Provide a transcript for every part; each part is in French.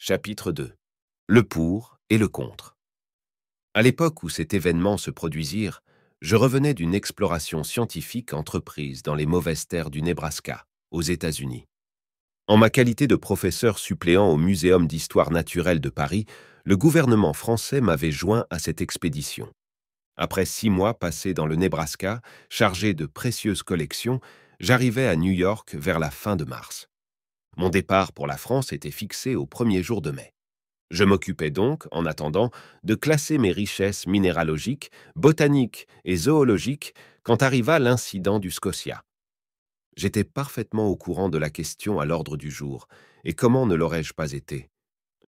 Chapitre 2. Le pour et le contre. À l'époque où cet événement se produisirent, je revenais d'une exploration scientifique entreprise dans les mauvaises terres du Nebraska, aux États-Unis. En ma qualité de professeur suppléant au Muséum d'histoire naturelle de Paris, le gouvernement français m'avait joint à cette expédition. Après 6 mois passés dans le Nebraska, chargé de précieuses collections, j'arrivais à New York vers la fin de mars. Mon départ pour la France était fixé au 1er jour de mai. Je m'occupais donc, en attendant, de classer mes richesses minéralogiques, botaniques et zoologiques quand arriva l'incident du Scotia. J'étais parfaitement au courant de la question à l'ordre du jour, et comment ne l'aurais-je pas été?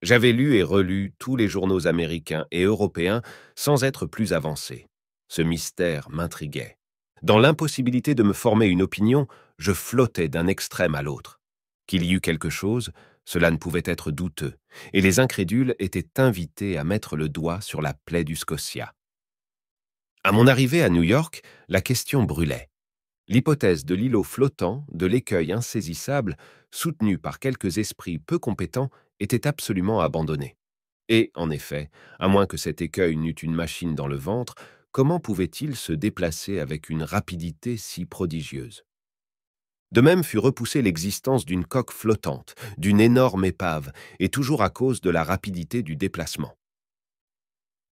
J'avais lu et relu tous les journaux américains et européens sans être plus avancé. Ce mystère m'intriguait. Dans l'impossibilité de me former une opinion, je flottais d'un extrême à l'autre. Qu'il y eût quelque chose, cela ne pouvait être douteux, et les incrédules étaient invités à mettre le doigt sur la plaie du Scotia. À mon arrivée à New York, la question brûlait. L'hypothèse de l'îlot flottant, de l'écueil insaisissable, soutenue par quelques esprits peu compétents, était absolument abandonnée. Et, en effet, à moins que cet écueil n'eût une machine dans le ventre, comment pouvait-il se déplacer avec une rapidité si prodigieuse? De même fut repoussée l'existence d'une coque flottante, d'une énorme épave, et toujours à cause de la rapidité du déplacement.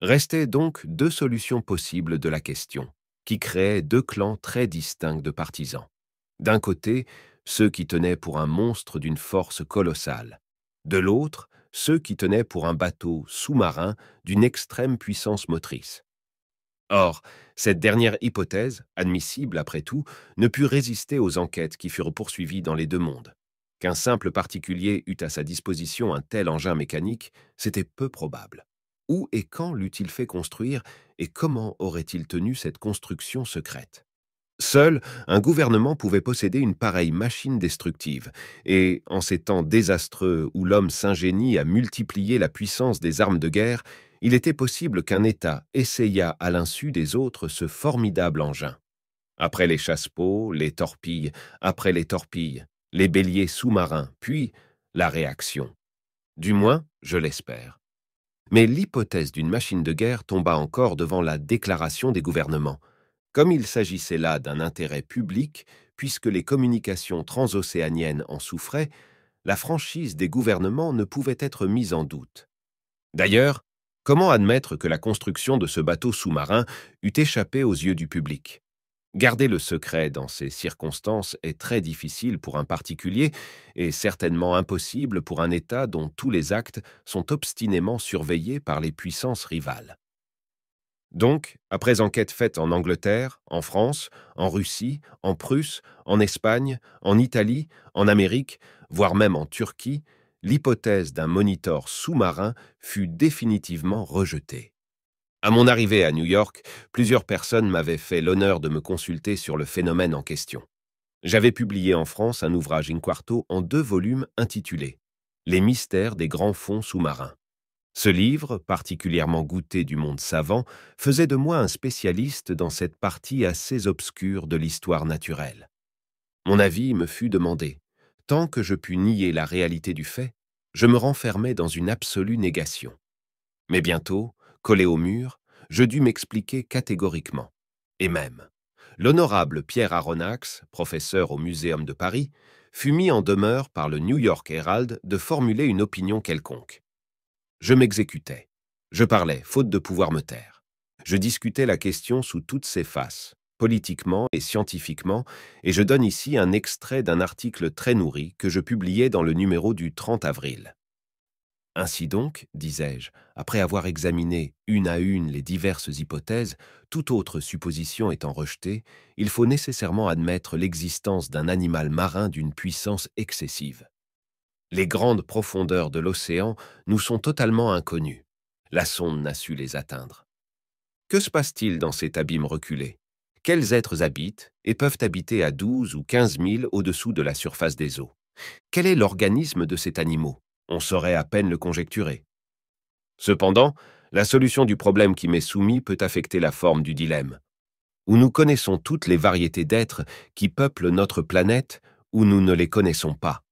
Restaient donc 2 solutions possibles de la question, qui créaient 2 clans très distincts de partisans. D'un côté, ceux qui tenaient pour un monstre d'une force colossale. De l'autre, ceux qui tenaient pour un bateau sous-marin d'une extrême puissance motrice. Or, cette dernière hypothèse, admissible après tout, ne put résister aux enquêtes qui furent poursuivies dans les 2 mondes. Qu'un simple particulier eût à sa disposition un tel engin mécanique, c'était peu probable. Où et quand l'eût-il fait construire et comment aurait-il tenu cette construction secrète? Seul un gouvernement pouvait posséder une pareille machine destructive, et, en ces temps désastreux où l'homme s'ingénie à multiplier la puissance des armes de guerre, il était possible qu'un État essayât à l'insu des autres ce formidable engin. Après les chassepots, les torpilles, après les torpilles, les béliers sous-marins, puis la réaction. Du moins, je l'espère. Mais l'hypothèse d'une machine de guerre tomba encore devant la déclaration des gouvernements. Comme il s'agissait là d'un intérêt public, puisque les communications transocéaniennes en souffraient, la franchise des gouvernements ne pouvait être mise en doute. D'ailleurs, comment admettre que la construction de ce bateau sous-marin eût échappé aux yeux du public? Garder le secret dans ces circonstances est très difficile pour un particulier et certainement impossible pour un État dont tous les actes sont obstinément surveillés par les puissances rivales. Donc, après enquête faite en Angleterre, en France, en Russie, en Prusse, en Espagne, en Italie, en Amérique, voire même en Turquie, l'hypothèse d'un monitor sous-marin fut définitivement rejetée. À mon arrivée à New York, plusieurs personnes m'avaient fait l'honneur de me consulter sur le phénomène en question. J'avais publié en France un ouvrage in-quarto en 2 volumes intitulé « Les mystères des grands fonds sous-marins ». Ce livre, particulièrement goûté du monde savant, faisait de moi un spécialiste dans cette partie assez obscure de l'histoire naturelle. Mon avis me fut demandé. Tant que je pus nier la réalité du fait, je me renfermais dans une absolue négation. Mais bientôt, collé au mur, je dus m'expliquer catégoriquement. Et même, l'honorable Pierre Aronnax, professeur au Muséum de Paris, fut mis en demeure par le New York Herald de formuler une opinion quelconque. Je m'exécutais. Je parlais, faute de pouvoir me taire. Je discutais la question sous toutes ses faces, politiquement et scientifiquement, et je donne ici un extrait d'un article très nourri que je publiais dans le numéro du 30 avril. Ainsi donc, disais-je, après avoir examiné une à une les diverses hypothèses, toute autre supposition étant rejetée, il faut nécessairement admettre l'existence d'un animal marin d'une puissance excessive. Les grandes profondeurs de l'océan nous sont totalement inconnues. La sonde n'a su les atteindre. Que se passe-t-il dans cet abîme reculé? Quels êtres habitent et peuvent habiter à 12 ou 15 milles au-dessous de la surface des eaux? Quel est l'organisme de cet animal? On saurait à peine le conjecturer. Cependant, la solution du problème qui m'est soumis peut affecter la forme du dilemme. Où nous connaissons toutes les variétés d'êtres qui peuplent notre planète, ou nous ne les connaissons pas.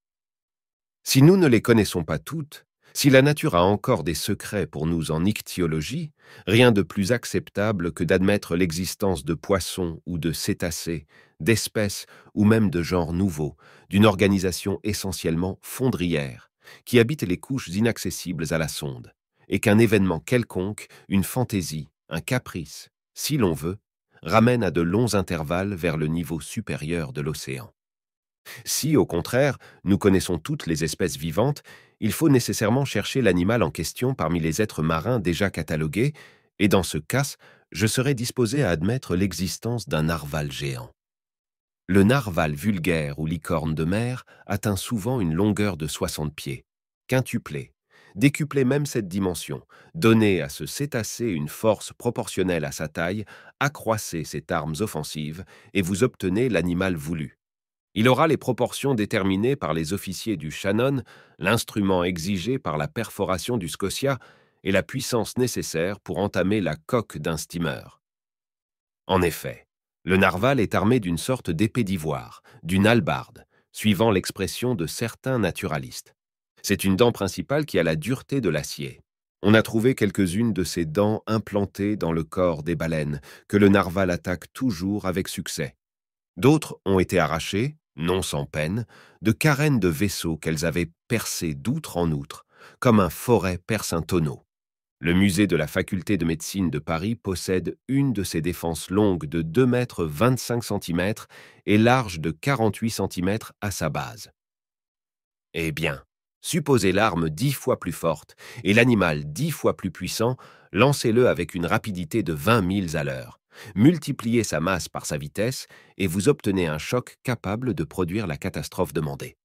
Si nous ne les connaissons pas toutes, Si la nature a encore des secrets pour nous en ichtyologie, rien de plus acceptable que d'admettre l'existence de poissons ou de cétacés, d'espèces ou même de genres nouveaux, d'une organisation essentiellement fondrière, qui habite les couches inaccessibles à la sonde, et qu'un événement quelconque, une fantaisie, un caprice, si l'on veut, ramène à de longs intervalles vers le niveau supérieur de l'océan. Si, au contraire, nous connaissons toutes les espèces vivantes, il faut nécessairement chercher l'animal en question parmi les êtres marins déjà catalogués, et dans ce cas, je serais disposé à admettre l'existence d'un narval géant. Le narval vulgaire ou licorne de mer atteint souvent une longueur de 60 pieds. Quintuplé, décuplé même cette dimension, donnez à ce cétacé une force proportionnelle à sa taille, accroissez ses armes offensives, et vous obtenez l'animal voulu. Il aura les proportions déterminées par les officiers du Shannon, l'instrument exigé par la perforation du Scotia et la puissance nécessaire pour entamer la coque d'un steamer. En effet, le narval est armé d'une sorte d'épée d'ivoire, d'une hallebarde, suivant l'expression de certains naturalistes. C'est une dent principale qui a la dureté de l'acier. On a trouvé quelques-unes de ces dents implantées dans le corps des baleines, que le narval attaque toujours avec succès. D'autres ont été arrachées, non sans peine, de carènes de vaisseaux qu'elles avaient percées d'outre en outre, comme un forêt perce un tonneau. Le musée de la faculté de médecine de Paris possède une de ces défenses longues de 2 mètres 25 cm et large de 48 cm à sa base. Eh bien, supposez l'arme 10 fois plus forte et l'animal 10 fois plus puissant, lancez-le avec une rapidité de 20 milles à l'heure. Multipliez sa masse par sa vitesse et vous obtenez un choc capable de produire la catastrophe demandée.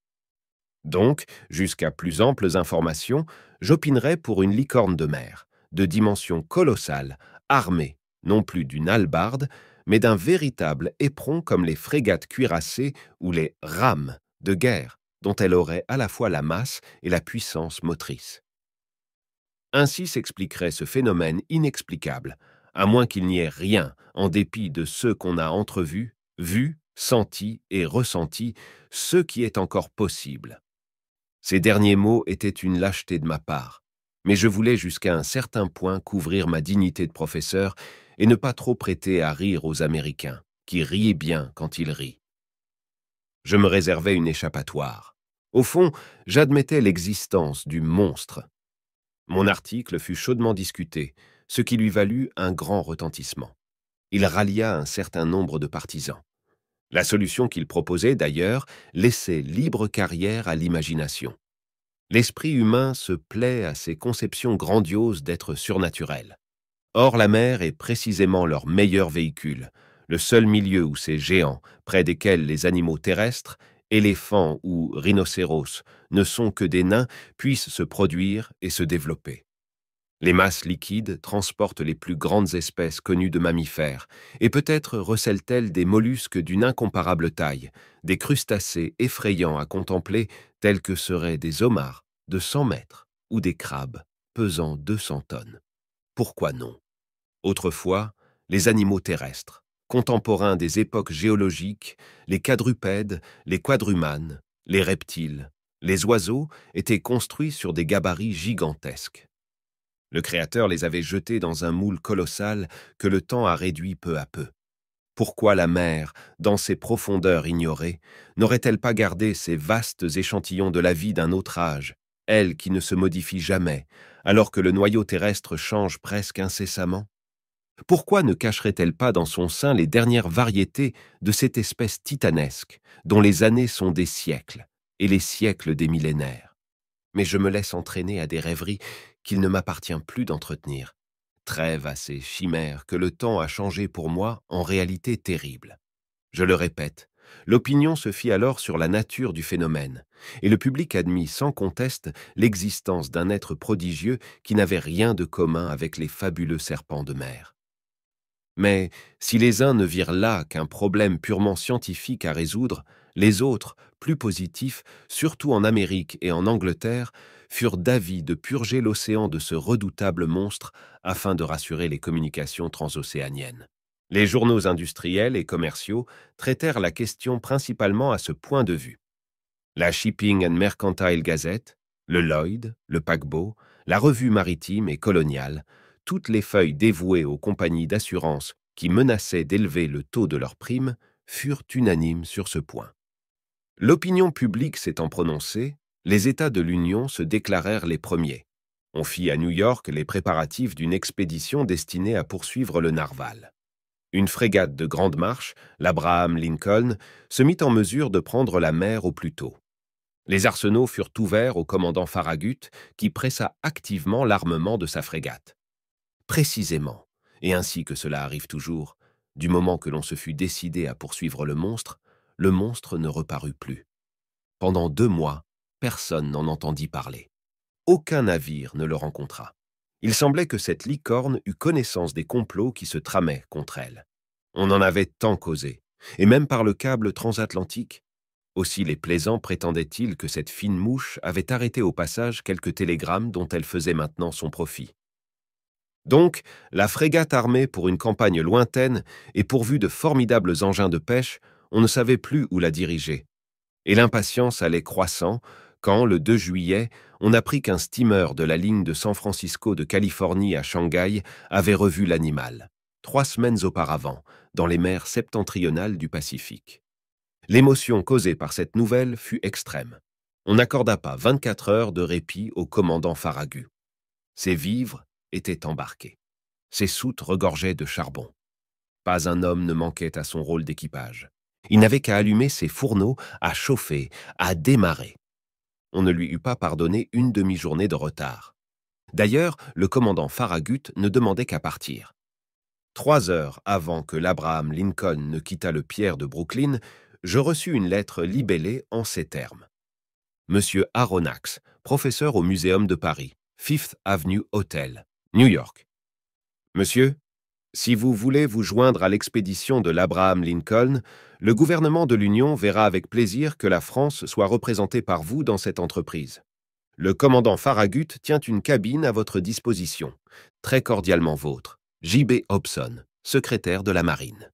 Donc, jusqu'à plus amples informations, j'opinerais pour une licorne de mer, de dimension colossale, armée, non plus d'une hallebarde, mais d'un véritable éperon comme les frégates cuirassées ou les rames de guerre, dont elle aurait à la fois la masse et la puissance motrice. Ainsi s'expliquerait ce phénomène inexplicable, à moins qu'il n'y ait rien, en dépit de ceux qu'on a entrevus, vus, sentis et ressentis, ce qui est encore possible. Ces derniers mots étaient une lâcheté de ma part, mais je voulais jusqu'à un certain point couvrir ma dignité de professeur et ne pas trop prêter à rire aux Américains, qui rient bien quand ils rient. Je me réservais une échappatoire. Au fond, j'admettais l'existence du monstre. Mon article fut chaudement discuté, ce qui lui valut un grand retentissement. Il rallia un certain nombre de partisans. La solution qu'il proposait, d'ailleurs, laissait libre carrière à l'imagination. L'esprit humain se plaît à ces conceptions grandioses d'êtres surnaturels. Or, la mer est précisément leur meilleur véhicule, le seul milieu où ces géants, près desquels les animaux terrestres, éléphants ou rhinocéros, ne sont que des nains, puissent se produire et se développer. Les masses liquides transportent les plus grandes espèces connues de mammifères, et peut-être recèlent-elles des mollusques d'une incomparable taille, des crustacés effrayants à contempler tels que seraient des homards de 100 mètres ou des crabes pesant 200 tonnes. Pourquoi non? Autrefois, les animaux terrestres, contemporains des époques géologiques, les quadrupèdes, les quadrumanes, les reptiles, les oiseaux étaient construits sur des gabarits gigantesques. Le Créateur les avait jetés dans un moule colossal que le temps a réduit peu à peu. Pourquoi la mer, dans ses profondeurs ignorées, n'aurait-elle pas gardé ces vastes échantillons de la vie d'un autre âge, elle qui ne se modifie jamais, alors que le noyau terrestre change presque incessamment? Pourquoi ne cacherait-elle pas dans son sein les dernières variétés de cette espèce titanesque, dont les années sont des siècles, et les siècles des millénaires? Mais je me laisse entraîner à des rêveries qu'il ne m'appartient plus d'entretenir. Trêve à ces chimères que le temps a changées pour moi en réalité terribles. Je le répète, l'opinion se fit alors sur la nature du phénomène, et le public admit sans conteste l'existence d'un être prodigieux qui n'avait rien de commun avec les fabuleux serpents de mer. Mais si les uns ne virent là qu'un problème purement scientifique à résoudre, les autres, plus positifs, surtout en Amérique et en Angleterre, furent d'avis de purger l'océan de ce redoutable monstre afin de rassurer les communications transocéaniennes. Les journaux industriels et commerciaux traitèrent la question principalement à ce point de vue. La Shipping and Mercantile Gazette, Le Lloyd, le paquebot, la revue maritime et coloniale, toutes les feuilles dévouées aux compagnies d'assurance qui menaçaient d'élever le taux de leurs primes furent unanimes sur ce point. L'opinion publique s'étant prononcée, les États de l'Union se déclarèrent les premiers. On fit à New York les préparatifs d'une expédition destinée à poursuivre le narval. Une frégate de grande marche, l'Abraham Lincoln, se mit en mesure de prendre la mer au plus tôt. Les arsenaux furent ouverts au commandant Farragut, qui pressa activement l'armement de sa frégate. Précisément, et ainsi que cela arrive toujours, du moment que l'on se fut décidé à poursuivre le monstre ne reparut plus. Pendant 2 mois, personne n'en entendit parler. Aucun navire ne le rencontra. Il semblait que cette licorne eût connaissance des complots qui se tramaient contre elle. On en avait tant causé, et même par le câble transatlantique. Aussi les plaisants prétendaient-ils que cette fine mouche avait arrêté au passage quelques télégrammes dont elle faisait maintenant son profit. Donc, la frégate armée pour une campagne lointaine et pourvue de formidables engins de pêche, on ne savait plus où la diriger. Et l'impatience allait croissant quand, le 2 juillet, on apprit qu'un steamer de la ligne de San Francisco de Californie à Shanghai avait revu l'animal, 3 semaines auparavant, dans les mers septentrionales du Pacifique. L'émotion causée par cette nouvelle fut extrême. On n'accorda pas 24 heures de répit au commandant Farragut. Ses vivres étaient embarqués. Ses soutes regorgeaient de charbon. Pas un homme ne manquait à son rôle d'équipage. Il n'avait qu'à allumer ses fourneaux, à chauffer, à démarrer. On ne lui eût pas pardonné une demi-journée de retard. D'ailleurs, le commandant Farragut ne demandait qu'à partir. 3 heures avant que l'Abraham Lincoln ne quittât le Pierre de Brooklyn, je reçus une lettre libellée en ces termes. Monsieur Aronnax, professeur au Muséum de Paris, Fifth Avenue Hotel, New York. Monsieur, si vous voulez vous joindre à l'expédition de l'Abraham Lincoln, le gouvernement de l'Union verra avec plaisir que la France soit représentée par vous dans cette entreprise. Le commandant Farragut tient une cabine à votre disposition. Très cordialement vôtre, J.B. Hobson, secrétaire de la Marine.